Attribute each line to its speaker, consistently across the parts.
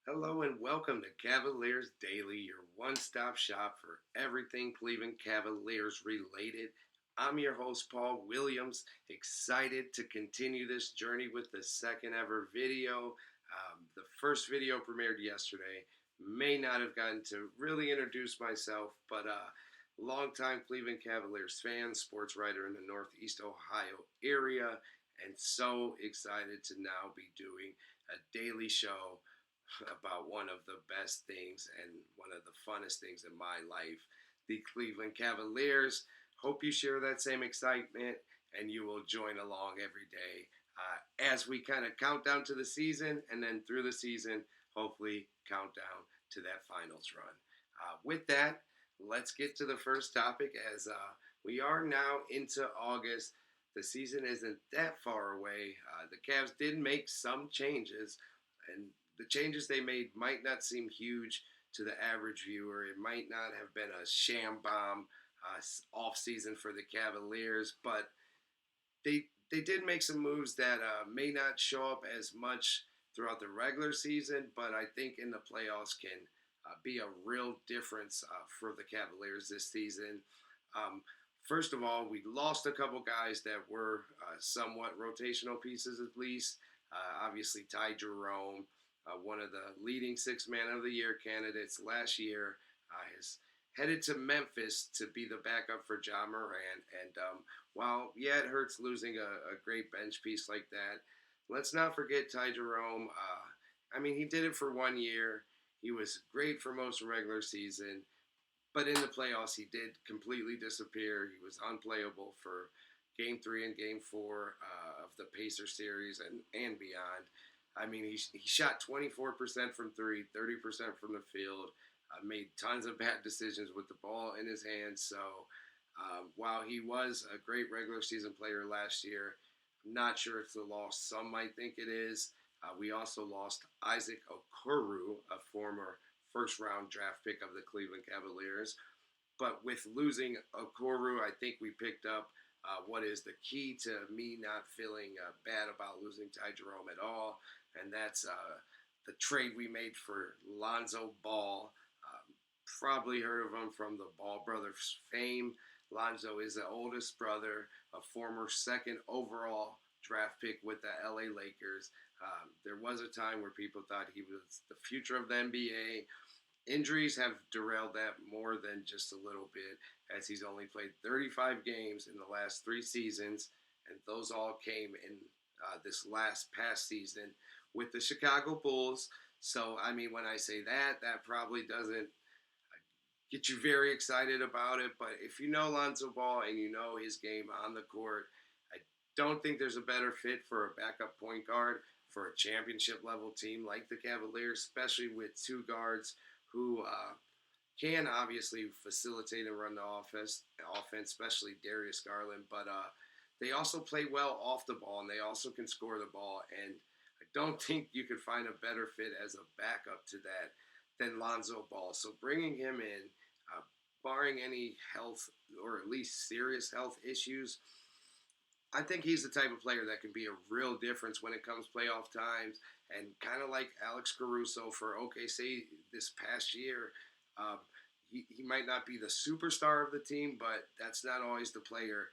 Speaker 1: Hello and welcome to Cavaliers Daily, your one stop shop for everything Cleveland Cavaliers related. I'm your host, Paul Williams, excited to continue this journey with the second ever video. The first video premiered yesterday. May not have gotten to really introduce myself, but longtime Cleveland Cavaliers fan, sports writer in the Northeast Ohio area, and so excited to now be doing a daily show about one of the best things and one of the funnest things in my life, the Cleveland Cavaliers. Hope you share that same excitement and you will join along every day as we kind of count down to the season and then through the season, hopefully count down to that finals run. With that, let's get to the first topic as we are now into August. The season isn't that far away. The Cavs did make some changes, and the changes they made might not seem huge to the average viewer. It might not have been a sham bomb off season for the Cavaliers, but they did make some moves that may not show up as much throughout the regular season, but I think in the playoffs can be a real difference for the Cavaliers this season. Um, First of all, we lost a couple guys that were somewhat rotational pieces at least. Obviously, Ty Jerome, one of the leading six man of the year candidates last year, is headed to Memphis to be the backup for Ja Morant. And while, yeah, it hurts losing a great bench piece like that, let's not forget Ty Jerome. I mean, he did it for 1 year. He was great for most of the regular season. But in the playoffs, he did completely disappear. He was unplayable for Game 3 and Game 4 of the Pacer series and beyond. I mean, he shot 24% from three, 30% from the field, made tons of bad decisions with the ball in his hands. So while he was a great regular season player last year, I'm not sure it's the loss some might think it is. We also lost Isaac Okoro, a former first round draft pick of the Cleveland Cavaliers. But with losing Okoro, I think we picked up what is the key to me not feeling bad about losing Ty Jerome at all, and that's the trade we made for Lonzo Ball. Probably heard of him from the Ball brothers fame. Lonzo is the oldest brother, a former second overall draft pick with the LA Lakers. There was a time where people thought he was the future of the NBA. Injuries have derailed that more than just a little bit, as he's only played 35 games in the last 3 seasons, and those all came in this last past season with the Chicago Bulls. So, I mean, when I say that, that probably doesn't get you very excited about it. But if you know Lonzo Ball and you know his game on the court, I don't think there's a better fit for a backup point guard for a championship level team like the Cavaliers, especially with two guards who can obviously facilitate and run the offense, especially Darius Garland. But they also play well off the ball, and they also can score the ball. And I don't think you could find a better fit as a backup to that than Lonzo Ball. So bringing him in, barring any health or at least serious health issues, I think he's the type of player that can be a real difference when it comes playoff times. And kind of like Alex Caruso for OKC this past year, um, he might not be the superstar of the team, but that's not always the player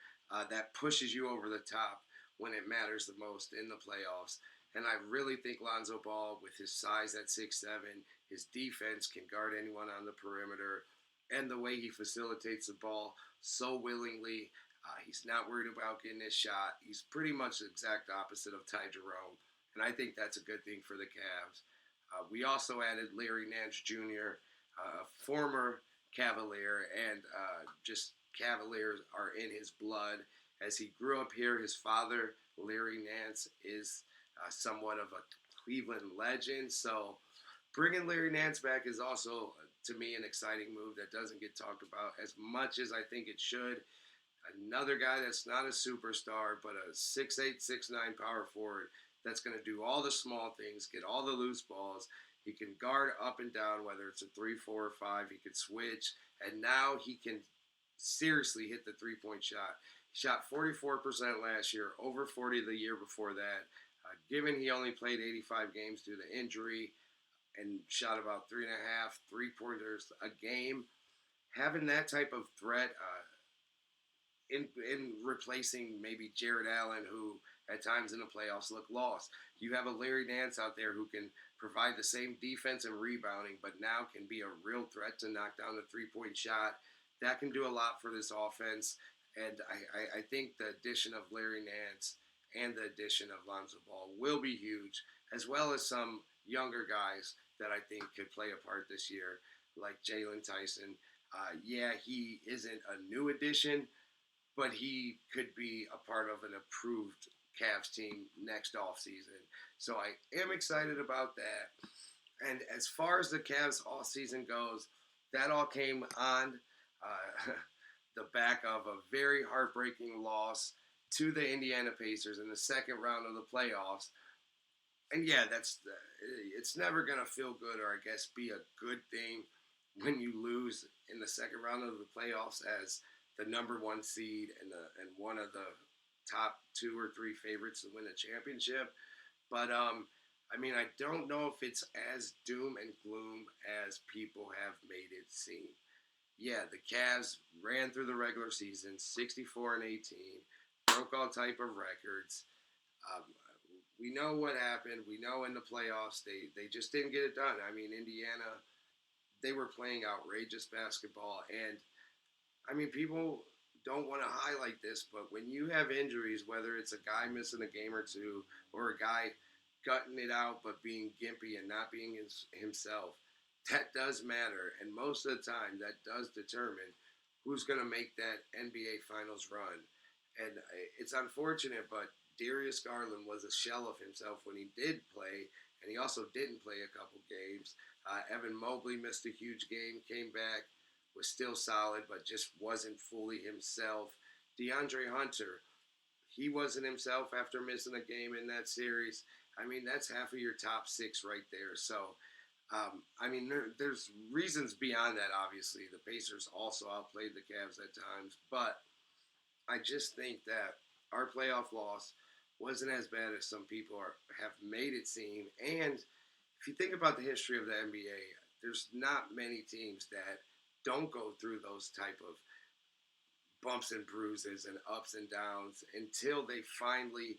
Speaker 1: that pushes you over the top when it matters the most in the playoffs. And I really think Lonzo Ball, with his size at 6'7", his defense can guard anyone on the perimeter, and the way he facilitates the ball so willingly. He's not worried about getting his shot. He's pretty much the exact opposite of Ty Jerome, and I think that's a good thing for the Cavs. We also added Larry Nance Jr., a former Cavalier, and just Cavaliers are in his blood. As he grew up here, his father, Larry Nance, is somewhat of a Cleveland legend. So bringing Larry Nance back is also, to me, an exciting move that doesn't get talked about as much as I think it should. Another guy that's not a superstar, but a 6'8", 6'9" power forward that's going to do all the small things, get all the loose balls. He can guard up and down, whether it's a 3, 4, or 5. He can switch, and now he can seriously hit the three-point shot. He shot 44% last year, over 40 the year before that. Given he only played 85 games due to injury, and shot about 3.5 3-pointers a game. Having that type of threat in replacing maybe Jared Allen, who at times in the playoffs look lost. You have a Larry Nance out there who can provide the same defense and rebounding, but now can be a real threat to knock down the 3-point shot. That can do a lot for this offense. And I think the addition of Larry Nance and the addition of Lonzo Ball will be huge, as well as some younger guys that I think could play a part this year, like Jalen Tyson. Yeah, he isn't a new addition, but he could be a part of an improved Cavs team next offseason. So I am excited about that. And as far as the Cavs offseason goes, that all came on the back of a very heartbreaking loss to the Indiana Pacers in the second round of the playoffs. And yeah, it's never going to feel good, or I guess be a good thing when you lose in the second round of the playoffs as the number one seed and one of the top 2 or 3 favorites to win a championship. But I mean, I don't know if it's as doom and gloom as people have made it seem. Yeah, the Cavs ran through the regular season 64-18, broke all type of records. Um, we know what happened. We know in the playoffs they just didn't get it done. I mean, Indiana, they were playing outrageous basketball, and I mean, people don't want to highlight this, but when you have injuries, whether it's a guy missing a game or two, or a guy gutting it out but being gimpy and not being himself, that does matter. And most of the time, that does determine who's going to make that NBA Finals run. And it's unfortunate, but Darius Garland was a shell of himself when he did play, and he also didn't play a couple games. Evan Mobley missed a huge game, came back, was still solid, but just wasn't fully himself. DeAndre Hunter, he wasn't himself after missing a game in that series. I mean, that's half of your top 6 right there. So, I mean, there's reasons beyond that, obviously. The Pacers also outplayed the Cavs at times, but I just think that our playoff loss wasn't as bad as some people have made it seem. And if you think about the history of the NBA, there's not many teams that don't go through those type of bumps and bruises and ups and downs until they finally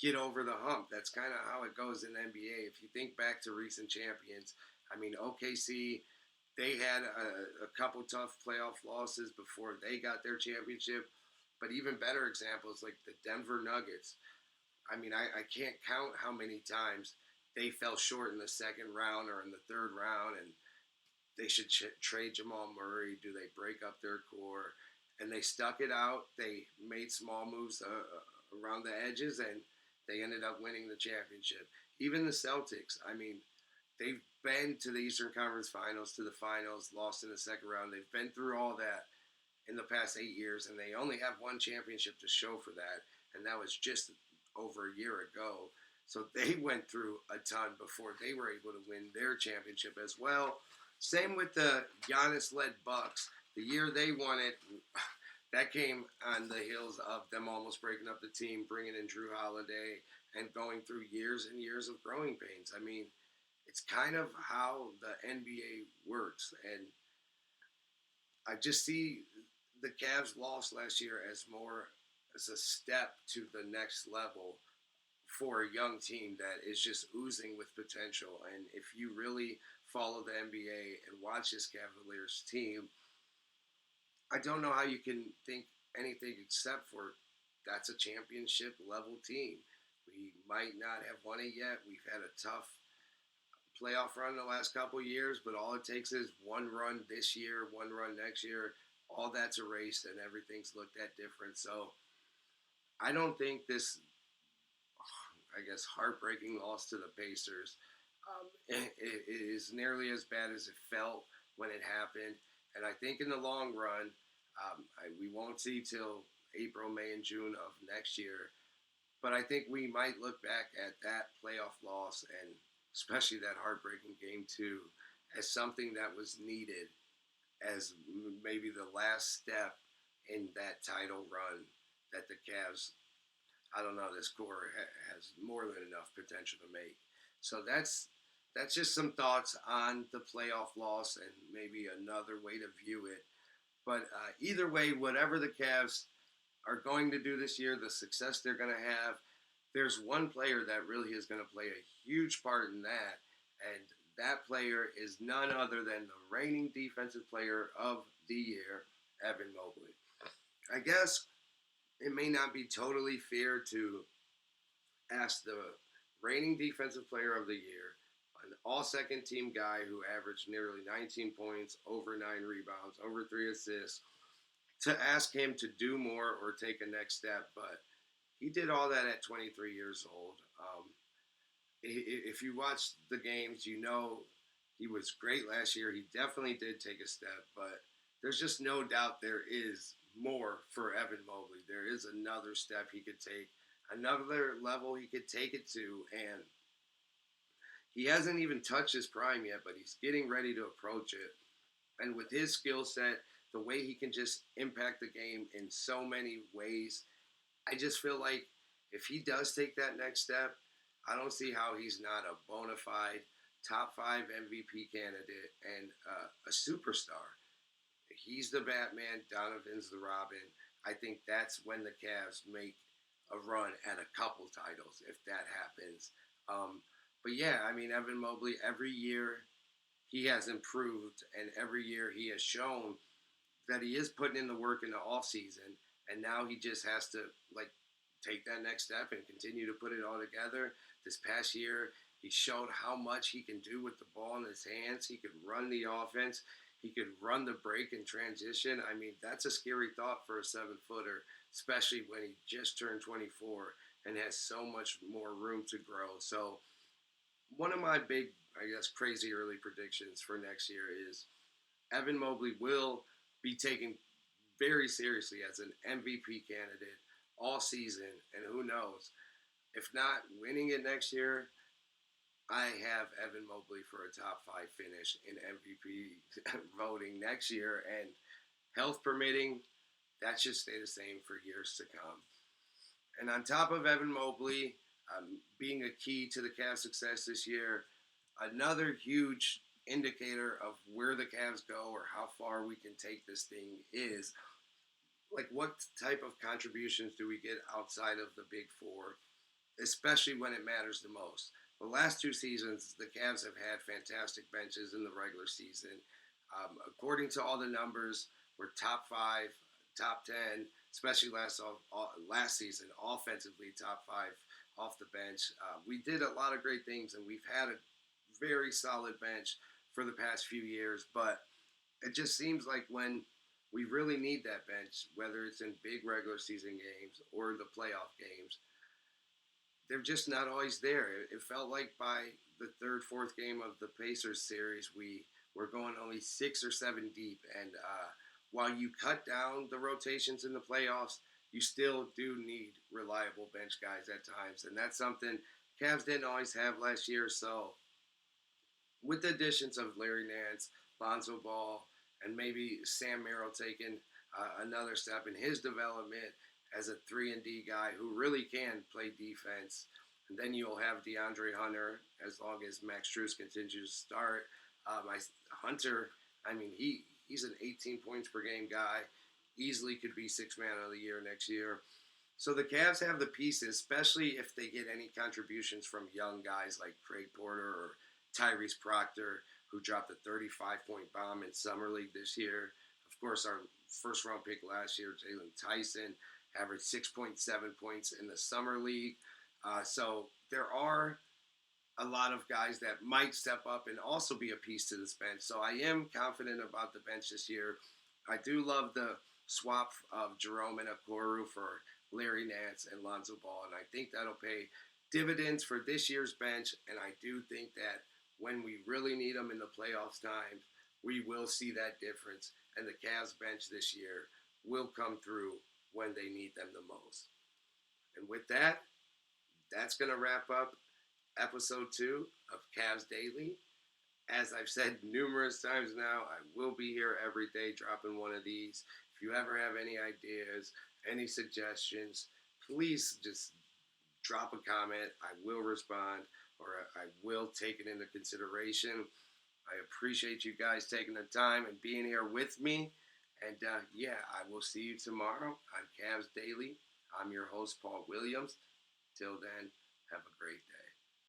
Speaker 1: get over the hump. That's kind of how it goes in the NBA. If you think back to recent champions, I mean, OKC, they had a couple tough playoff losses before they got their championship. But even better examples like the Denver Nuggets. I mean, I can't count how many times they fell short in the second round or in the third round, and they should trade Jamal Murray. Do they break up their core? And they stuck it out. They made small moves around the edges, and they ended up winning the championship. Even the Celtics, I mean, they've been to the Eastern Conference Finals, to the finals, lost in the second round. They've been through all that in the past 8 years, and they only have one championship to show for that, and that was just over a year ago. So they went through a ton before they were able to win their championship as well. Same with the Giannis-led Bucks. The year they won it, that came on the heels of them almost breaking up the team, bringing in Drew Holiday, and going through years and years of growing pains. I mean, it's kind of how the NBA works. And I just see the Cavs loss last year as more as a step to the next level for a young team that is just oozing with potential. And if you really follow the NBA and watch this Cavaliers team, I don't know how you can think anything except for that's a championship level team. We might not have won it yet. We've had a tough playoff run the last couple of years, but all it takes is one run this year, one run next year. All that's erased and everything's looked at different. So I don't think this, I guess, heartbreaking loss to the Pacers is nearly as bad as it felt when it happened. And I think in the long run, we won't see till April, May, and June of next year. But I think we might look back at that playoff loss, and especially that heartbreaking game two, as something that was needed as maybe the last step in that title run that the Cavs, I don't know, this core has more than enough potential to make. So that's that's just some thoughts on the playoff loss and maybe another way to view it. But either way, whatever the Cavs are going to do this year, the success they're going to have, there's one player that really is going to play a huge part in that, and that player is none other than the reigning defensive player of the year, Evan Mobley. I guess it may not be totally fair to ask the reigning defensive player of the year, an all second team guy who averaged nearly 19 points, over 9 rebounds, over 3 assists, to ask him to do more or take a next step. But he did all that at 23 years old. If you watch the games, you know he was great last year. He definitely did take a step, but there's just no doubt there is more for Evan Mobley. There is another step he could take, another level he could take it to, and he hasn't even touched his prime yet, but he's getting ready to approach it. And with his skill set, the way he can just impact the game in so many ways, I just feel like if he does take that next step, I don't see how he's not a bona fide top 5 MVP candidate and a superstar. He's the Batman, Donovan's the Robin. I think that's when the Cavs make a run at a couple titles, if that happens. But yeah, I mean, Evan Mobley, every year he has improved, and every year he has shown that he is putting in the work in the off season, and now he just has to like take that next step and continue to put it all together. This past year, he showed how much he can do with the ball in his hands. He could run the offense. He could run the break and transition. I mean, that's a scary thought for a 7-footer, especially when he just turned 24 and has so much more room to grow. So one of my big, I guess, crazy early predictions for next year is Evan Mobley will be taken very seriously as an MVP candidate all season, and who knows, if not winning it next year, I have Evan Mobley for a top 5 finish in MVP voting next year, and health permitting, that should stay the same for years to come. And on top of Evan Mobley being a key to the Cavs' success this year, another huge indicator of where the Cavs go or how far we can take this thing is like what type of contributions do we get outside of the Big Four, especially when it matters the most. The last 2 seasons, the Cavs have had fantastic benches in the regular season. According to all the numbers, we're top 5, top 10, especially last season, offensively top 5 off the bench. We did a lot of great things, and we've had a very solid bench for the past few years, but it just seems like when we really need that bench, whether it's in big regular season games or the playoff games, they're just not always there. It felt like by the 3rd, 4th game of the Pacers series, we were going only 6 or 7 deep. And while you cut down the rotations in the playoffs, you still do need reliable bench guys at times. And that's something Cavs didn't always have last year. So with the additions of Larry Nance, Lonzo Ball, and maybe Sam Merrill taking another step in his development as a 3-and-D guy who really can play defense. And then you'll have DeAndre Hunter as long as Max Strus continues to start. Hunter, I mean, he's an 18 points per game guy. Easily could be 6th man of the year next year. So the Cavs have the pieces, especially if they get any contributions from young guys like Craig Porter or Tyrese Proctor, who dropped a 35-point bomb in Summer League this year. Of course, our first-round pick last year, Jalen Tyson, averaged 6.7 points in the Summer League. So there are a lot of guys that might step up and also be a piece to this bench. So I am confident about the bench this year. I do love the swap of Jerome and Okoro for Larry Nance and Lonzo Ball, and I think that'll pay dividends for this year's bench, and I do think that when we really need them in the playoffs time, we will see that difference, and the Cavs bench this year will come through when they need them the most. And with that, that's going to wrap up episode 2 of Cavs Daily. As I've said numerous times now, I will be here every day dropping one of these. If you ever have any ideas, any suggestions, please just drop a comment. I will respond. or I will take it into consideration. I appreciate you guys taking the time and being here with me. And yeah, I will see you tomorrow on Cavs Daily. I'm your host, Paul Williams. Till then, have a great day.